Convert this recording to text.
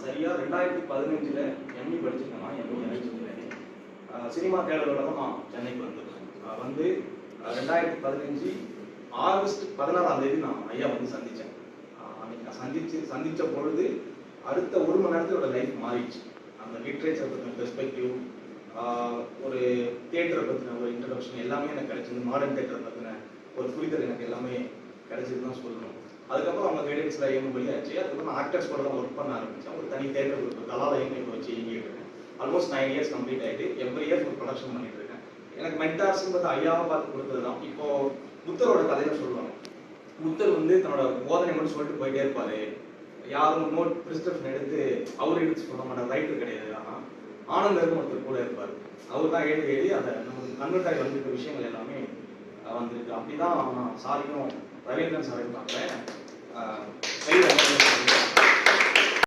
சரியா 2015 எம்இ படிச்சிருக்கேன். ME cinema தேடலோட தான் நான் சென்னைக்கு வந்திருக்கேன். வந்து 2015 ஆகஸ்ட் 16ஆம் தேதி நான் ஐயா வந்து சந்தித்தேன். அன்னைக்கு நான் சந்தித்த பொழுது அடுத்த ஒரு மணி நேரத்தோட லைஃப் மாறிடுச்சு. அந்த லிட்ரேச்சர் பற்றின பெர்ஸ்பெக்டிவ், ஒரு தியேட்டரை பற்றின ஒரு இன்ட்ரடக்ஷன் எல்லாமே எனக்கு கிடைச்சிது. மாடர்ன் தியேட்டரை பற்றின ஒரு புரிதல் எனக்கு எல்லாமே கிடைச்சது தான் சொல்லணும். அதுக்கப்புறம் அவங்க கைடன்ஸில் இயங்கும் வழியாச்சு. அதுக்கப்புறம் நான் ஆக்டர்ஸ் கூட தான் ஒர்க் பண்ண ஆரம்பித்தேன். ஒரு தனி தேட்டர் குரூப் கலாலயம் இப்போ வச்சு இயங்கிட்டு இருக்கேன். ஆல்மோஸ்ட் 9 இயர்ஸ் கம்ப்ளீட் ஆகிட்டு எவ்ரி இயர் ஒரு ப்ரொடக்ஷன் பண்ணிட்டு இருக்கேன். எனக்கு மென்டார்ஸ்ன்றது ஐயாவை பார்த்து கொடுத்தது தான். இப்போ புத்தரோட கதையில சொல்லுவாங்க. புத்தர் வந்து தன்னோட போதனை மட்டும் சொல்லிட்டு போயிட்டே இருப்பாரு. யாரும் நோட் பிரிஸ்கிரிப்ஷன் எடுத்து அவர் எடுத்து சொல்ல மாட்டார், ரைட்டர் கிடையாது. ஆனால் ஆனந்தர்னு ஒருத்தர் கூட இருப்பார். அவர் தான் எழுதி அதை நமக்கு கன்வெர்ட்டாகி வந்திருக்க விஷயங்கள் எல்லாமே வந்திருக்கு. அப்படிதான் நான் சாரியும் ரவீந்திரன் சாரையும் பார்க்குறேன்.